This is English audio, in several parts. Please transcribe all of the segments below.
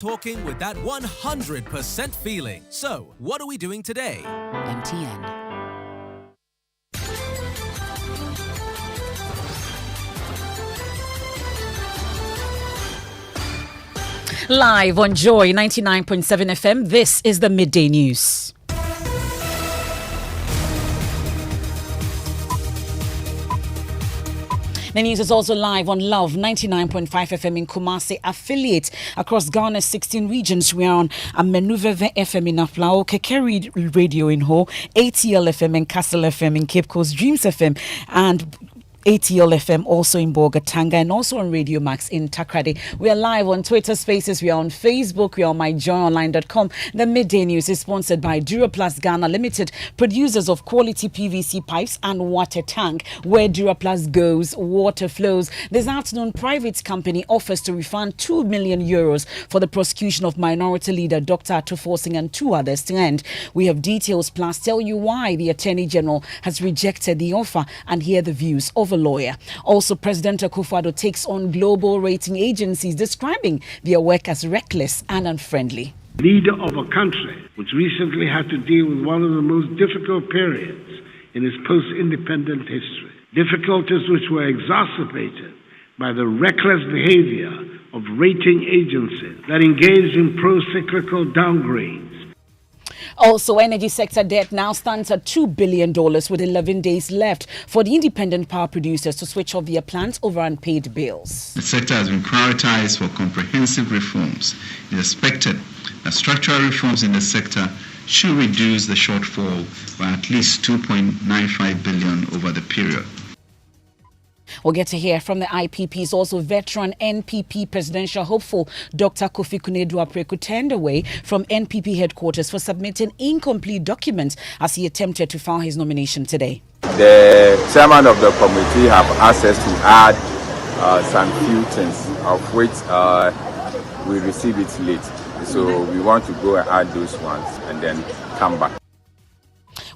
Talking with that 100% feeling. So, what are we doing today? MTN. Live on Joy 99.7 FM, this is the Midday News. The news is also live on Love 99.5 FM in Kumasi, affiliate across Ghana's 16 regions. We are on Amenuveve FM in Apawu, Kekeri Radio in Ho, ATL FM and Castle FM in Cape Coast, Dreams FM and ATL FM also in Bogatanga and also on Radio Max in Takrade. We are live on Twitter Spaces, we are on Facebook, we are on myjoyonline.com. The Midday News is sponsored by Duraplast Ghana Limited, producers of quality PVC pipes and water tank. Where Duraplast goes, water flows. This afternoon, private company offers to refund 2 million euros for the prosecution of minority leader Dr. Atuforsing and two others to end. We have details plus tell you why the Attorney General has rejected the offer and hear the views of a lawyer. Also, President Akufo-Addo takes on global rating agencies, describing their work as reckless and unfriendly. Leader of a country which recently had to deal with one of the most difficult periods in its post-independent history. Difficulties which were exacerbated by the reckless behavior of rating agencies that engaged in pro-cyclical downgrades. Also, energy sector debt now stands at $2 billion with 11 days left for the independent power producers to switch off their plants over unpaid bills. The sector has been prioritized for comprehensive reforms. It is expected that structural reforms in the sector should reduce the shortfall by at least $2.95 billion over the period. We'll get to hear from the IPP's also veteran NPP presidential hopeful Dr. Kofi Kunedu-Apreku turned away from NPP headquarters for submitting incomplete documents as he attempted to file his nomination today. The chairman of the committee have asked us to add some few things, of which we receive it late. So we want to go and add those ones and then come back.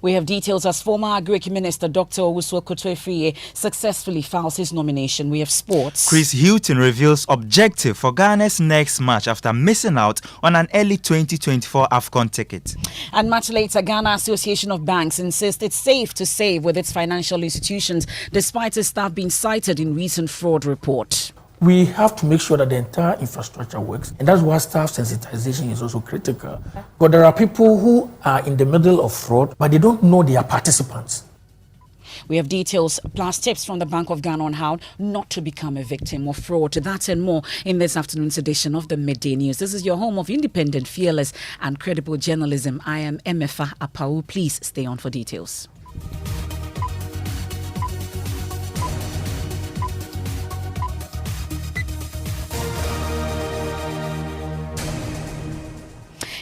We have details as former Agric Minister Dr. Owusu Koto-Efriye successfully files his nomination. We have sports. Chris Hilton reveals objective for Ghana's next match after missing out on an early 2024 AFCON ticket. And much later, Ghana Association of Banks insists it's safe to save with its financial institutions despite its staff being cited in recent fraud report. We have to make sure that the entire infrastructure works, and that's why staff sensitization is also critical. But there are people who are in the middle of fraud, but they don't know they are participants. We have details plus tips from the Bank of Ghana on how not to become a victim of fraud. That and more in this afternoon's edition of the Midday News. This is your home of independent, fearless and credible journalism. I am Emefa Apawu. Please stay on for details.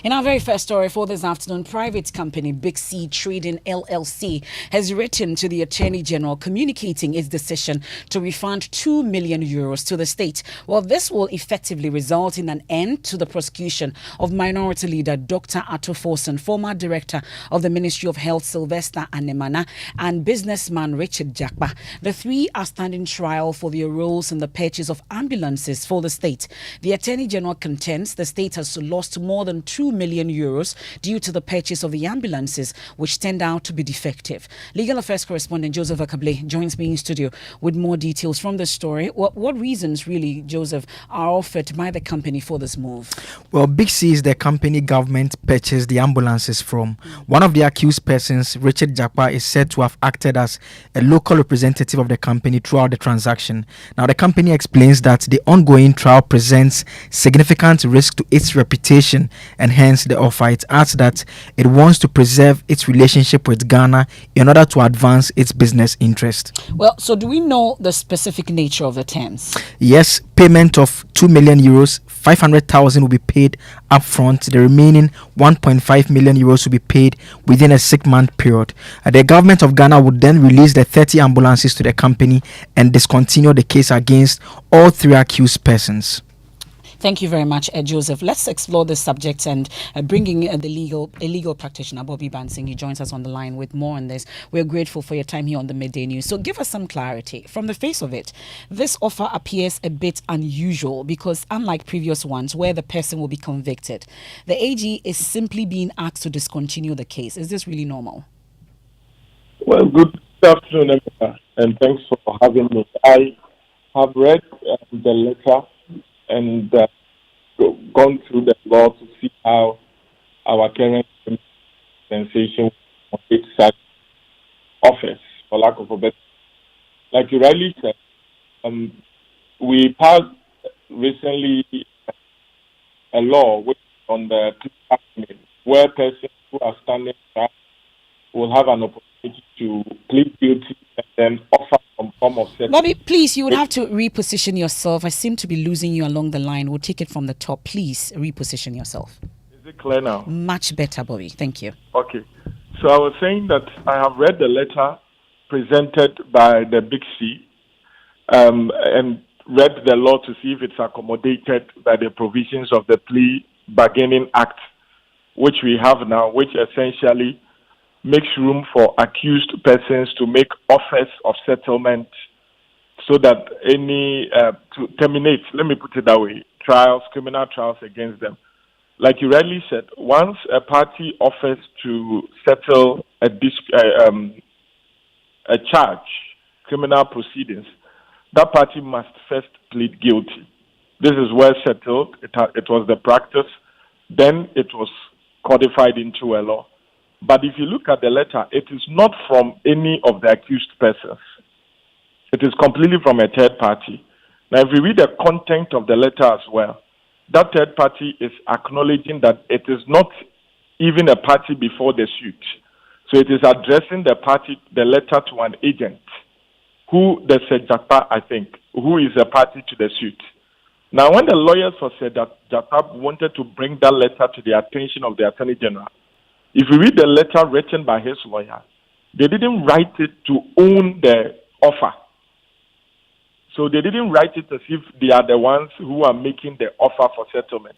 In our very first story for this afternoon, private company Big C Trading LLC has written to the Attorney General communicating its decision to refund 2 million euros to the state. Well, this will effectively result in an end to the prosecution of minority leader Dr. Atuforsing, former director of the Ministry of Health Sylvester Anemana, and businessman Richard Jakpa. The three are standing trial for their roles in the purchase of ambulances for the state. The Attorney General contends the state has lost more than 2 million euros due to the purchase of the ambulances, which turned out to be defective. Legal Affairs correspondent Joseph Akable joins me in studio with more details from the story. What reasons really, Joseph, are offered by the company for this move? Well, Big C is the company government purchased the ambulances from. One of the accused persons, Richard Jakpa, is said to have acted as a local representative of the company throughout the transaction. Now, the company explains that the ongoing trial presents significant risk to its reputation, and hence the offer. It adds that it wants to preserve its relationship with Ghana in order to advance its business interest. Well, so do we know the specific nature of the terms? Yes, payment of 2 million euros, 500,000 will be paid upfront. The remaining 1.5 million euros will be paid within a 6-month period. The government of Ghana would then release the 30 ambulances to the company and discontinue the case against all three accused persons. Thank you very much, Joseph. Let's explore this subject and bringing a legal practitioner, Bobby Bansing. He joins us on the line with more on this. We're grateful for your time here on the Midday News. So give us some clarity. From the face of it, this offer appears a bit unusual because unlike previous ones where the person will be convicted, the AG is simply being asked to discontinue the case. Is this really normal? Well, good afternoon, Emefa, and thanks for having me. I have read the letter and gone through the law to see how our current sensation takes such office, for lack of a better. Like you rightly said, we passed recently a law which on the where persons who are standing trial will have an opportunity to plead guilty and then offer some form of settlement. Bobby, please, you would have to reposition yourself. I seem to be losing you along the line. We'll take it from the top. Please reposition yourself. Is it clear now? Much better, Bobby. Thank you. Okay. So I was saying that I have read the letter presented by the Big C and read the law to see if it's accommodated by the provisions of the Plea Bargaining Act, which we have now, which essentially makes room for accused persons to make offers of settlement so that to terminate, let me put it that way, criminal trials against them. Like you rightly said, once a party offers to settle a charge, criminal proceedings, that party must first plead guilty. This is well settled. It was the practice. Then it was codified into a law. But if you look at the letter, it is not from any of the accused persons. It is completely from a third party. Now, if you read the content of the letter as well, that third party is acknowledging that it is not even a party before the suit. So it is addressing the letter to an agent, who the Sejapa, I think, who is a party to the suit. Now, when the lawyers for Sejapa wanted to bring that letter to the attention of the Attorney General, if you read the letter written by his lawyer, they didn't write it to own the offer. So they didn't write it as if they are the ones who are making the offer for settlement.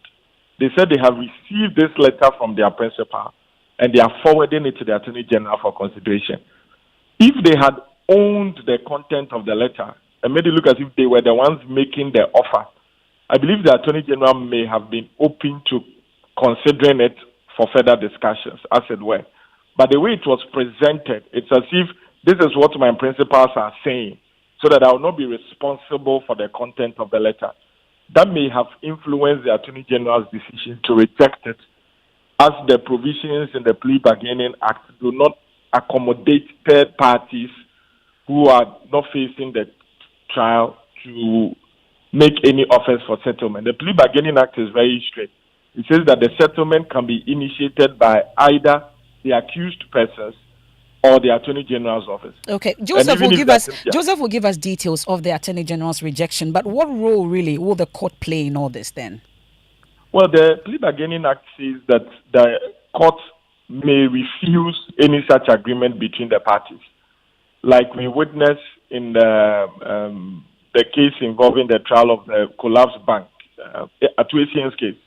They said they have received this letter from their principal and they are forwarding it to the Attorney General for consideration. If they had owned the content of the letter and made it look as if they were the ones making the offer, I believe the Attorney General may have been open to considering it for further discussions, as it were. But the way it was presented, it's as if this is what my principals are saying, so that I will not be responsible for the content of the letter. That may have influenced the Attorney General's decision to reject it, as the provisions in the Plea Bargaining Act do not accommodate third parties who are not facing the trial to make any offers for settlement. The Plea Bargaining Act is very strict. It says that the settlement can be initiated by either the accused persons or the Attorney General's office. Okay, Joseph will give us details of the Attorney General's rejection, but what role really will the court play in all this then? Well, the Plea Bargaining Act says that the court may refuse any such agreement between the parties. Like we witnessed in the case involving the trial of the collapsed bank, Atuesian's case.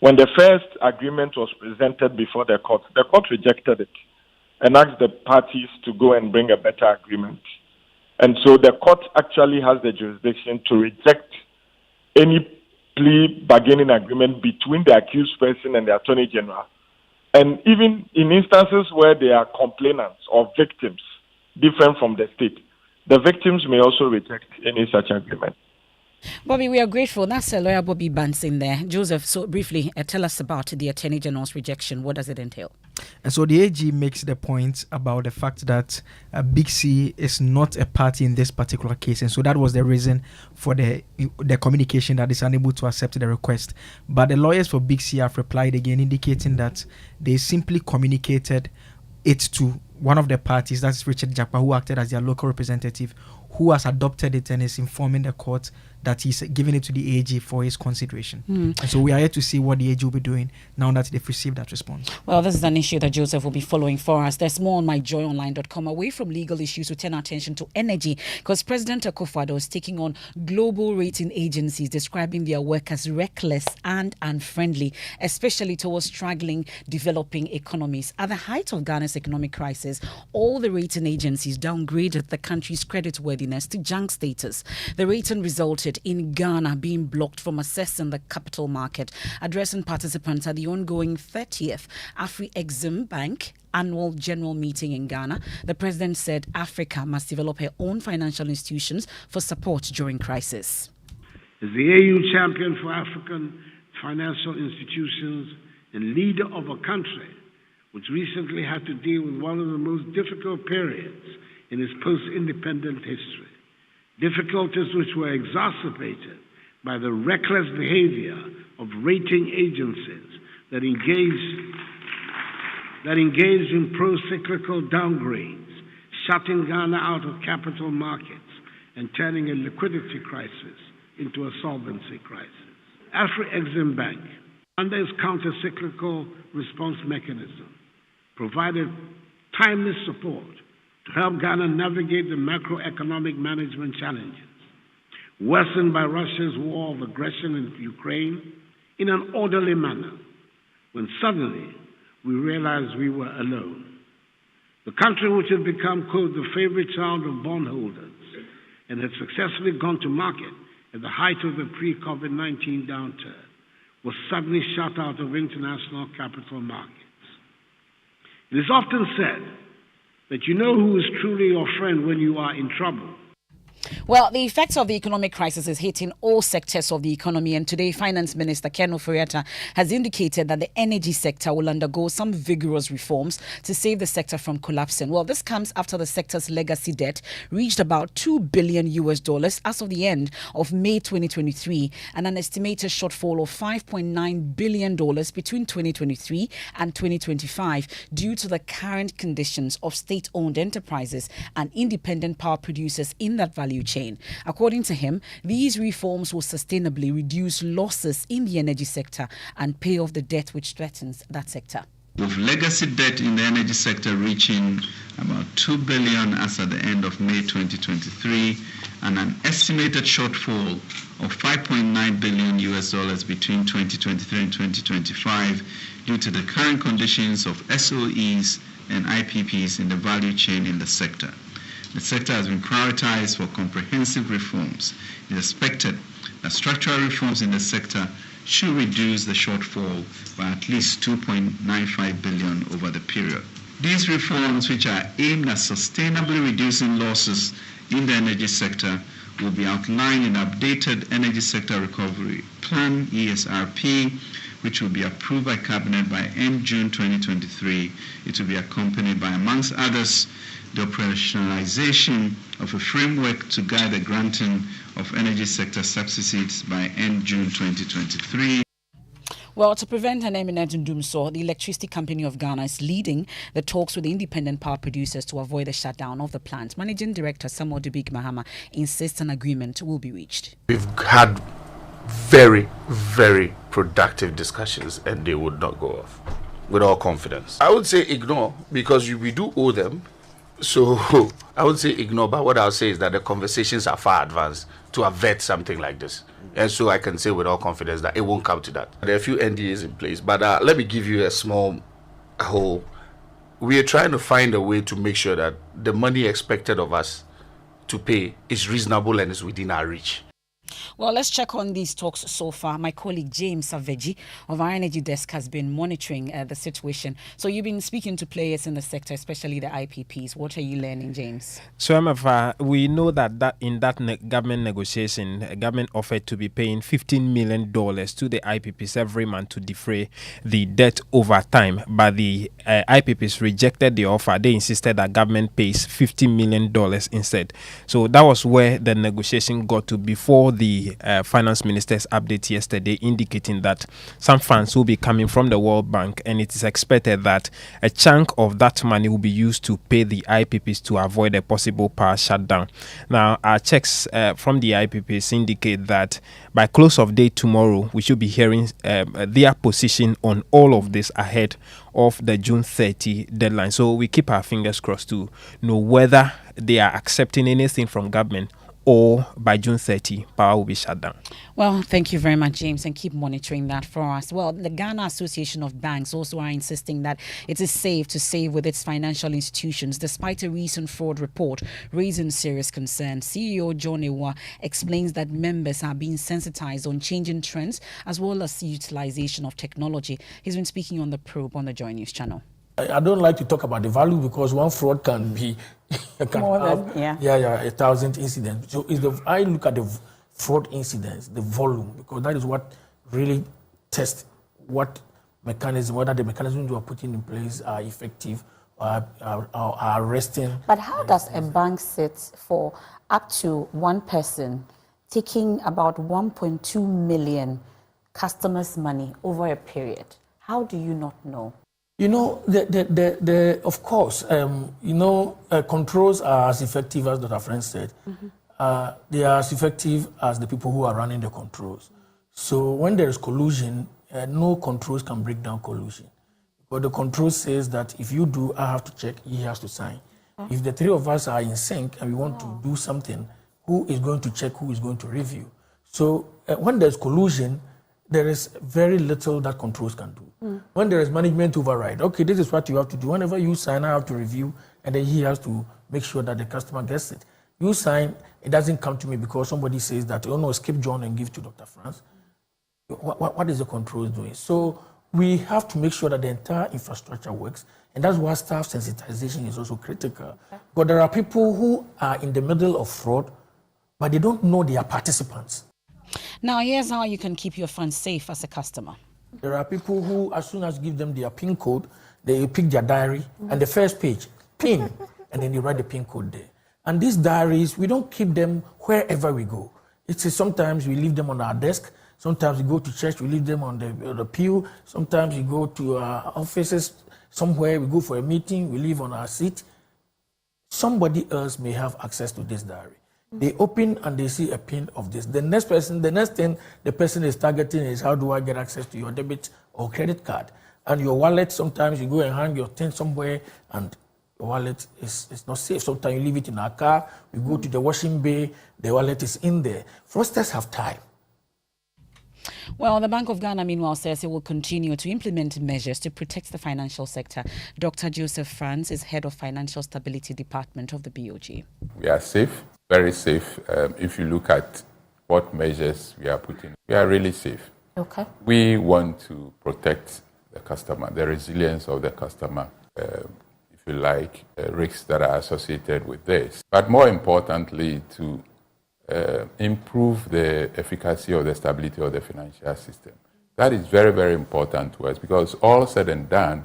When the first agreement was presented before the court rejected it and asked the parties to go and bring a better agreement. And so the court actually has the jurisdiction to reject any plea bargaining agreement between the accused person and the Attorney General. And even in instances where there are complainants or victims different from the state, the victims may also reject any such agreement. Bobby, we are grateful. That's lawyer Bobby Bansing there. Joseph, so briefly, tell us about the Attorney General's rejection. What does it entail? And so the AG makes the point about the fact that Big C is not a party in this particular case. And so that was the reason for the communication that is unable to accept the request. But the lawyers for Big C have replied again, indicating that they simply communicated it to one of the parties, that's Richard Jakpa, who acted as their local representative, who has adopted it and is informing the court that he's giving it to the AG for his consideration. And so we are here to see what the AG will be doing now that they've received that response. Well, this is an issue that Joseph will be following for us. There's more on myjoyonline.com. Away from legal issues, we turn our attention to energy, because President Akufo-Addo is taking on global rating agencies, describing their work as reckless and unfriendly, especially towards struggling developing economies. At the height of Ghana's economic crisis, all the rating agencies downgraded the country's creditworthiness to junk status. The rating resulted in Ghana being blocked from accessing the capital market. Addressing participants at the ongoing 30th Afri-Exim Bank annual general meeting in Ghana, the president said Africa must develop her own financial institutions for support during crisis. As the AU champion for African financial institutions and leader of a country which recently had to deal with one of the most difficult periods in its post-independent history, difficulties which were exacerbated by the reckless behavior of rating agencies that engaged in pro-cyclical downgrades, shutting Ghana out of capital markets and turning a liquidity crisis into a solvency crisis. Afri-Exim Bank, under its counter-cyclical response mechanism, provided timely support to help Ghana navigate the macroeconomic management challenges worsened by Russia's war of aggression in Ukraine in an orderly manner, when suddenly we realized we were alone. The country, which had become, quote, the favorite child of bondholders and had successfully gone to market at the height of the pre-COVID-19 downturn, was suddenly shut out of international capital markets. It is often said that you know who is truly your friend when you are in trouble. Well, the effects of the economic crisis is hitting all sectors of the economy, and today Finance Minister Ken Ofori-Atta has indicated that the energy sector will undergo some vigorous reforms to save the sector from collapsing. Well, this comes after the sector's legacy debt reached about $2 billion as of the end of May 2023, and an estimated shortfall of $5.9 billion between 2023 and 2025 due to the current conditions of state-owned enterprises and independent power producers in that value chain. According to him, these reforms will sustainably reduce losses in the energy sector and pay off the debt which threatens that sector. With legacy debt in the energy sector reaching about $2 billion as at the end of May 2023, and an estimated shortfall of $5.9 billion between 2023 and 2025 due to the current conditions of SOEs and IPPs in the value chain in the sector. The sector has been prioritized for comprehensive reforms. It is expected that structural reforms in the sector should reduce the shortfall by at least $2.95 billion over the period. These reforms, which are aimed at sustainably reducing losses in the energy sector, will be outlined in the updated Energy Sector Recovery Plan, ESRP, which will be approved by Cabinet by end June 2023. It will be accompanied by, amongst others, the operationalization of a framework to guide the granting of energy sector subsidies by end June 2023. Well, to prevent an imminent doomsday, the Electricity Company of Ghana is leading the talks with the independent power producers to avoid the shutdown of the plant. Managing Director Samuel Dubik Mahama insists an agreement will be reached. We've had very, very productive discussions and they would not go off with all confidence. I would say ignore, because we do owe them. So I would say ignore, but what I'll say is that the conversations are far advanced to avert something like this. And so I can say with all confidence that it won't come to that. There are a few NDAs in place, but let me give you a small whole. We are trying to find a way to make sure that the money expected of us to pay is reasonable and is within our reach. Well, let's check on these talks so far. My colleague James Saveji of our energy desk has been monitoring the situation. So you've been speaking to players in the sector, especially the IPPs. What are you learning, James? So, Emefa, we know that in that government negotiation, the government offered to be paying $15 million to the IPPs every month to defray the debt over time. But the IPPs rejected the offer. They insisted that government pays $50 million instead. So that was where the negotiation got to before the finance minister's update yesterday, indicating that some funds will be coming from the World Bank, and it is expected that a chunk of that money will be used to pay the IPPs to avoid a possible power shutdown. Now, our checks from the IPPs indicate that by close of day tomorrow, we should be hearing their position on all of this ahead of the June 30 deadline. So we keep our fingers crossed to know whether they are accepting anything from government, or by June 30, power will be shut down. Well, thank you very much, James, and keep monitoring that for us. Well, the Ghana Association of Banks also are insisting that it is safe to save with its financial institutions, despite a recent fraud report raising serious concern. CEO John Ewa explains that members are being sensitized on changing trends as well as the utilization of technology. He's been speaking on the Probe on the Joy News channel. I don't like to talk about the value because one fraud can be more than 1,000 incidents. So I look at the fraud incidents, the volume, because that is what really tests whether the mechanisms you are putting in place are effective or are arresting. But how does a bank sit for up to one person taking about 1.2 million customers' money over a period? How do you not know? You know, of course, controls are as effective as Dr. Friend said. Mm-hmm. They are as effective as the people who are running the controls. So when there is collusion, no controls can break down collusion. But the control says that if you do, I have to check, he has to sign. Mm-hmm. If the three of us are in sync and we want to do something, who is going to check, who is going to review? So when there's collusion, there is very little that controls can do. Mm. When there is management override, okay, this is what you have to do. Whenever you sign, I have to review, and then he has to make sure that the customer gets it. You sign, it doesn't come to me because somebody says that, oh no, skip John and give to Dr. Franz. What is the controls doing? So we have to make sure that the entire infrastructure works, and that's why staff sensitization is also critical. But there are people who are in the middle of fraud, but they don't know they are participants. Now, here's how you can keep your funds safe as a customer. There are people who, as soon as you give them their PIN code, they pick their diary, and the first page, PIN, and then they write the PIN code there. And these diaries, we don't keep them wherever we go. Sometimes we leave them on our desk. Sometimes we go to church, we leave them on the pew. Sometimes we go to our offices somewhere, we go for a meeting, we leave on our seat. Somebody else may have access to this diary. They open and they see a pin of this. The next thing the person is targeting is, how do I get access to your debit or credit card? And your wallet, sometimes you go and hang your thing somewhere and your wallet is not safe. Sometimes you leave it in our car, we go to the washing bay, the wallet is in there. Fraudsters have time. Well, the Bank of Ghana, meanwhile, says it will continue to implement measures to protect the financial sector. Dr. Joseph Franz is head of Financial Stability Department of the BOG. We are safe, very safe. If you look at what measures we are putting, we are really safe. Okay. We want to protect the customer, the resilience of the customer, if you like, risks that are associated with this. But more importantly, to improve the efficacy of the stability of the financial system. That is very, very important to us because all said and done,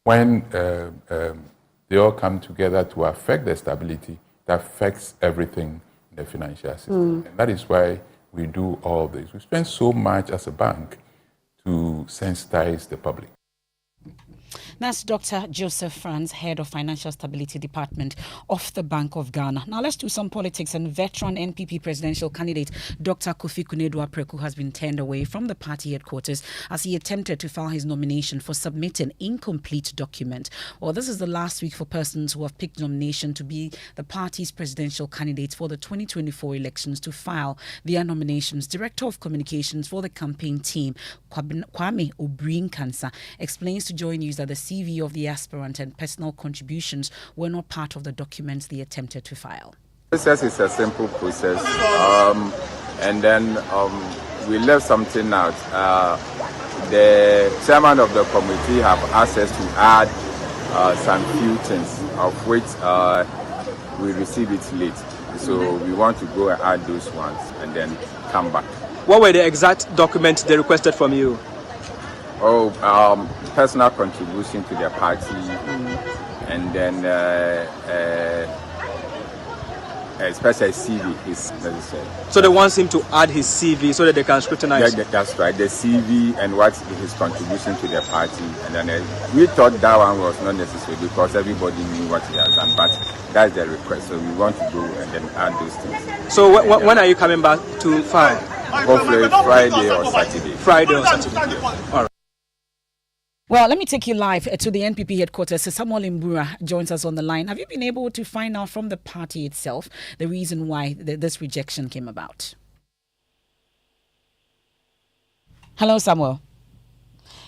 when they all come together to affect the stability, it affects everything in the financial system. And that is why we do all this. We spend so much as a bank to sensitize the public. That's Dr. Joseph Franz, head of Financial Stability Department of the Bank of Ghana. Now let's do some politics. And veteran NPP presidential candidate Dr. Kofi Kunedu-Apreku has been turned away from the party headquarters as he attempted to file his nomination for submitting incomplete document. Well, this is the last week for persons who have picked nomination to be the party's presidential candidates for the 2024 elections to file their nominations. Director of Communications for the campaign team, Kwame Obrin-Kansa, explains to Joy News that the CV of the aspirant and personal contributions were not part of the documents they attempted to file. The process is a simple process, and then we left something out. The chairman of the committee have asked us to add some few things, of which we receive it late. So we want to go and add those ones and then come back. What were the exact documents they requested from you? Personal contribution to the party, and then especially CV is necessary. So they want him to add his CV so that they can scrutinize. Yeah, that's right. The CV and what his contribution to the party. And then we thought that one was not necessary because everybody knew what he has done. But that's the request. So we want to go and then add those things. So when are you coming back to file? Hopefully Friday or Saturday. Friday or Saturday. All right. Well, let me take you live to the NPP headquarters. Samuel Mbura joins us on the line. Have you been able to find out from the party itself the reason why this rejection came about? Hello, Samuel.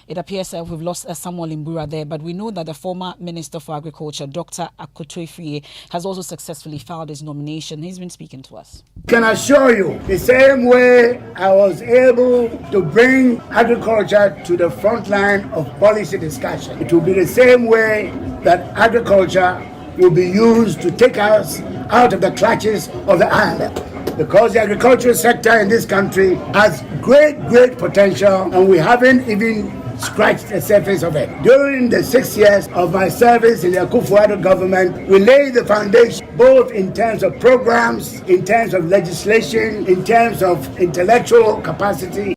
It appears we've lost Samuel Mbura there, but we know that the former Minister for Agriculture, Dr. Akoto-Efrie, has also successfully filed his nomination. He's been speaking to us. Can assure you, the same way I was able to bring agriculture to the front line of policy discussion, it will be the same way that agriculture will be used to take us out of the clutches of the island. Because the agricultural sector in this country has great potential, and we haven't even scratched the surface of it. During the 6 years of my service in the Akufo-Addo government, we laid the foundation both in terms of programs, in terms of legislation, in terms of intellectual capacity.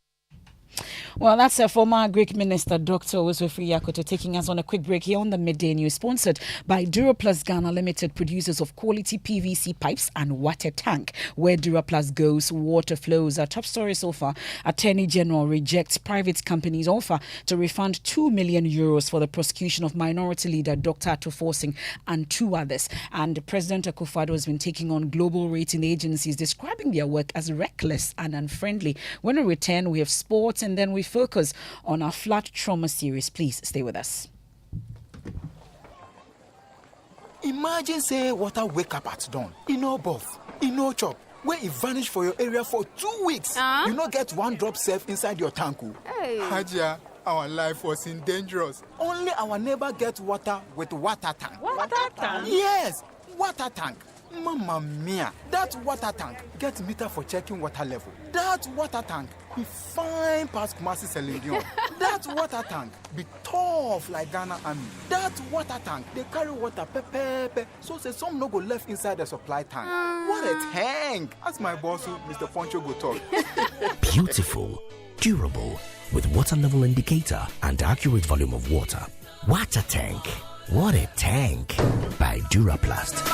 Well, that's a former Greek Minister, Dr. Akoto-Efrie, taking us on a quick break here on the Midday News, sponsored by Duraplus Ghana Limited, producers of quality PVC pipes and water tank. Where Duraplus goes, water flows. Our top story so far: Attorney General rejects private companies' offer to refund €2 million for the prosecution of minority leader Dr. Ato Forcing and 2 others. And President Akufo-Addo has been taking on global rating agencies, describing their work as reckless and unfriendly. When we return, we have sports, and then we focus on our flood trauma series. Please stay with us. Imagine say water wake up at dawn, no bath, no chop, where it vanish for your area for 2 weeks. You not get 1 drop safe inside your tank. Hey. Haja, our life was in dangerous. Only our neighbor get water with water tank. Water tank? Yes, water tank. Mamma mia, that water tank get meter for checking water level. That water tank be fine past Kumasi Selenium. That water tank be tough like Ghana Army. That water tank, they carry water pepe, so say some no go left inside the supply tank. What a tank! As my boss, Mr. Poncho, go talk. Beautiful, durable, with water level indicator and accurate volume of water. Water tank. What a tank! By Duraplast.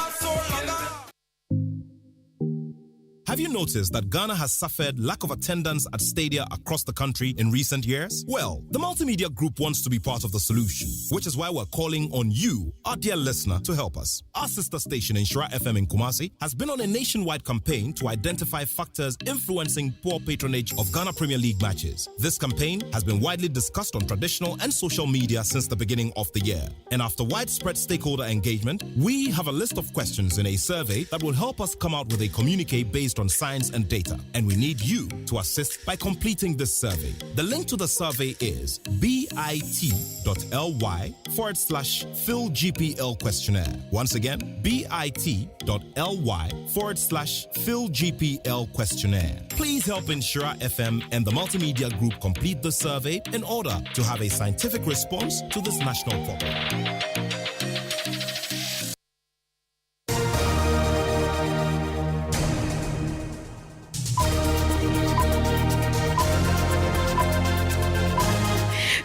Have you noticed that Ghana has suffered lack of attendance at stadia across the country in recent years? Well, the Multimedia Group wants to be part of the solution, which is why we're calling on you, our dear listener, to help us. Our sister station, Inshira FM in Kumasi, has been on a nationwide campaign to identify factors influencing poor patronage of Ghana Premier League matches. This campaign has been widely discussed on traditional and social media since the beginning of the year. And after widespread stakeholder engagement, we have a list of questions in a survey that will help us come out with a communique based on science and data, and we need you to assist by completing this survey. The link to the survey is bit.ly/PhilGPL questionnaire. Once again, bit.ly/PhilGPL questionnaire. Please help Inshira FM and the Multimedia Group complete the survey in order to have a scientific response to this national problem.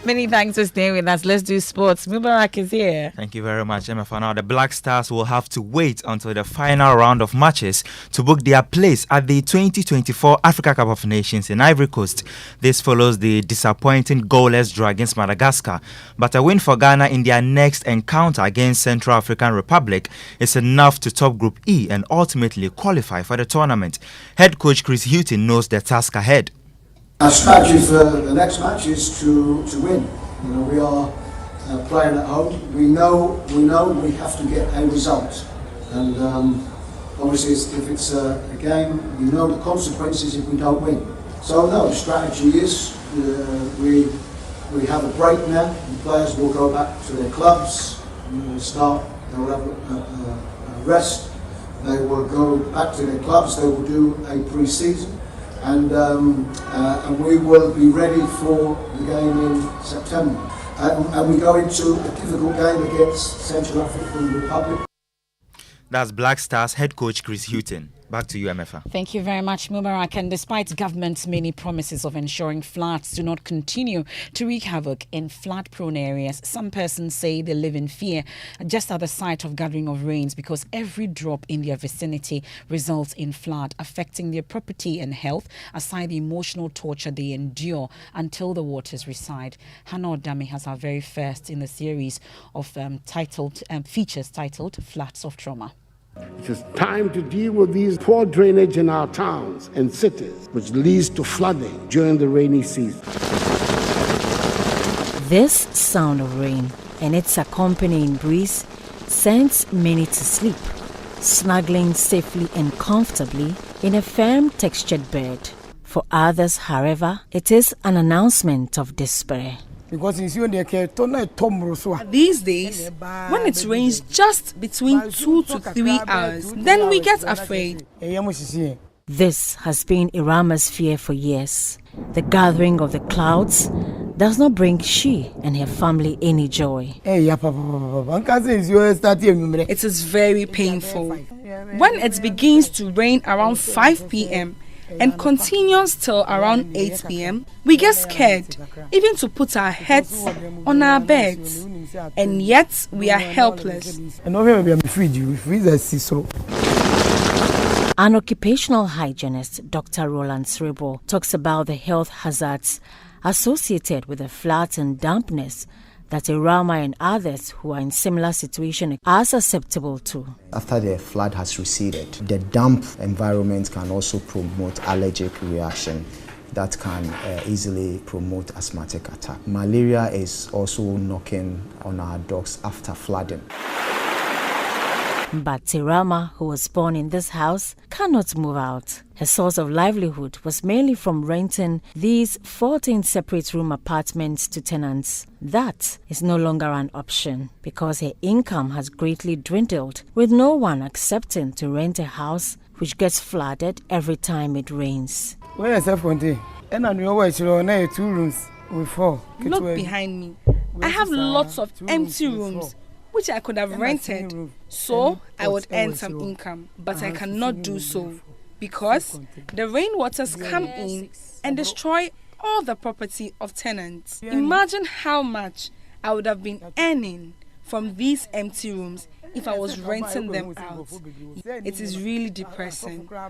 Many thanks for staying with us. Let's do sports. Mubarak is here. Thank you very much, Emefa. Now, the Black Stars will have to wait until the final round of matches to book their place at the 2024 Africa Cup of Nations in Ivory Coast. This follows the disappointing goalless draw against Madagascar. But a win for Ghana in their next encounter against Central African Republic is enough to top Group E and ultimately qualify for the tournament. Head coach Chris Hutton knows the task ahead. Our strategy for the next match is to win. You know, we are playing at home. We know we have to get a result, and obviously if it's a game, we know the consequences if we don't win. So no, the strategy is we have a break now. The players will go back to their clubs. They'll have a rest. They will go back to their clubs. They will do a pre-season. And we will be ready for the game in September. And we go into a difficult game against Central African Republic. That's Black Stars head coach Chris Hutton. Back to you, Emefa. Thank you very much, Mubarak. And despite government's many promises of ensuring floods do not continue to wreak havoc in flood-prone areas, some persons say they live in fear just at the sight of gathering of rains because every drop in their vicinity results in flood, affecting their property and health, aside the emotional torture they endure until the waters recede. Hannah Odami has our very first in the series of features titled Floods of Trauma. It is time to deal with these poor drainage in our towns and cities, which leads to flooding during the rainy season. This sound of rain and its accompanying breeze sends many to sleep, snuggling safely and comfortably in a firm textured bed. For others, however, it is an announcement of despair. These days, when it rains just between 2 to 3 hours, then we get afraid. This has been Irama's fear for years. The gathering of the clouds does not bring she and her family any joy. It is very painful. When it begins to rain around 5 p.m., and continues till around 8 p.m., we get scared, even to put our heads on our beds, and yet we are helpless. An occupational hygienist, Dr. Roland Srebo, talks about the health hazards associated with the floods and dampness that Irama and others who are in similar situation are susceptible to. After the flood has receded, the damp environment can also promote allergic reaction that can easily promote asthmatic attack. Malaria is also knocking on our doors after flooding. But Irama, who was born in this house, cannot move out. Her source of livelihood was mainly from renting these 14 separate room apartments to tenants. That is no longer an option because her income has greatly dwindled, with no one accepting to rent a house which gets flooded every time it rains. Look behind me. I have lots of empty rooms which I could have rented, so I would earn some income, but I cannot do so because the rainwaters come in and destroy all the property of tenants. Imagine how much I would have been earning from these empty rooms if I was renting them out. It is really depressing. From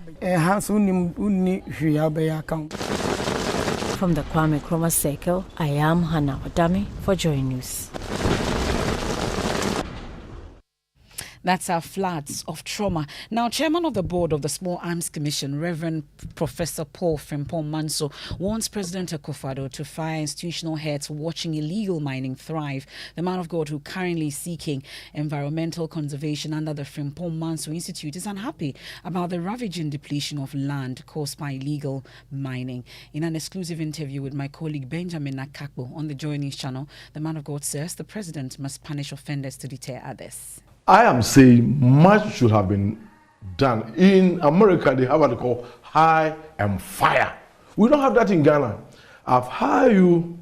the Kwame Nkrumah Circle, I am Hannah Odami for Joy News. That's our floods of trauma. Now, Chairman of the Board of the Small Arms Commission, Reverend Professor Paul Frimpong Manso, wants President Akufo-Addo to fire institutional heads watching illegal mining thrive. The man of God, who currently is seeking environmental conservation under the Frimpong Manso Institute, is unhappy about the ravaging depletion of land caused by illegal mining. In an exclusive interview with my colleague Benjamin Nakakbo on the Joy News channel, the man of God says the president must punish offenders to deter others. I am saying much should have been done. In America, they have what they call hire and fire. We don't have that in Ghana. I've hired you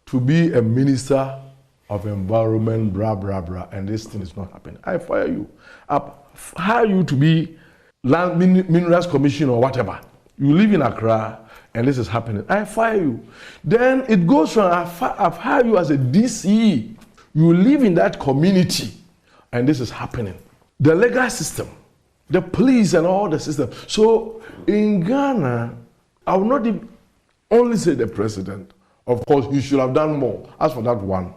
to be a minister of environment, blah, blah, blah, and this thing is not happening. I fire you. I've hired you to be land minerals commission or whatever. You live in Accra, and this is happening. I fire you. Then it goes from, I've hired you as a DC. You live in that community, and this is happening. The legal system, the police and all the system. So in Ghana, I will not only say the president. Of course, he should have done more. As for that one,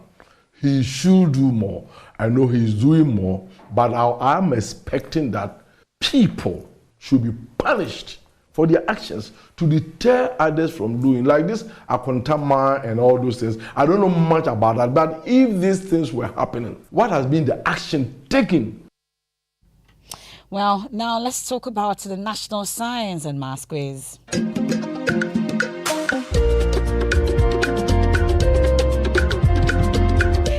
he should do more. I know he's doing more, but I'm expecting that people should be punished for their actions to deter others from doing. Like this Akontama and all those things. I don't know much about that, but if these things were happening, what has been the action taken? Well, now let's talk about the National Science and Maths Quiz.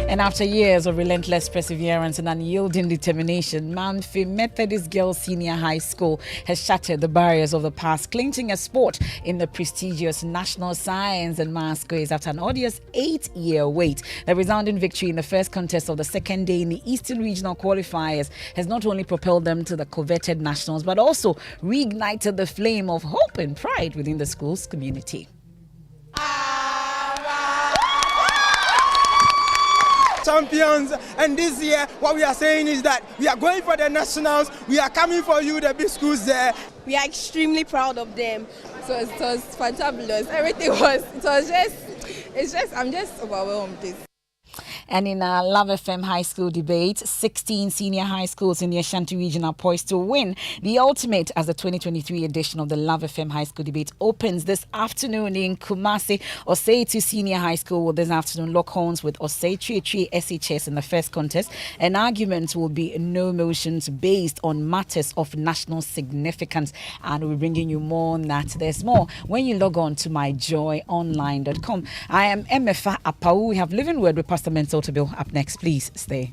And after years of relentless perseverance and unyielding determination, Manfi Methodist Girls Senior High School has shattered the barriers of the past, clinching a spot in the prestigious National Science and Maths quiz after an odious 8-year wait. The resounding victory in the first contest of the second day in the Eastern Regional Qualifiers has not only propelled them to the coveted nationals, but also reignited the flame of hope and pride within the school's community. Champions, and this year what we are saying is that we are going for the nationals. We are coming for you, the big schools there. We are extremely proud of them. So it was fantabulous. Everything was, I'm just overwhelmed. And in a Love FM High School debate, 16 senior high schools in the Ashanti region are poised to win the ultimate as the 2023 edition of the Love FM High School debate opens this afternoon in Kumasi. Osei Senior High School will this afternoon lock horns with Osei Trietrie SHS in the first contest. An argument will be no motions based on matters of national significance. And we're bringing you more on that. There's more when you log on to myjoyonline.com. I am Emefa Apawu. We have Living Word with Pastor Mental to Bill up next. Please stay.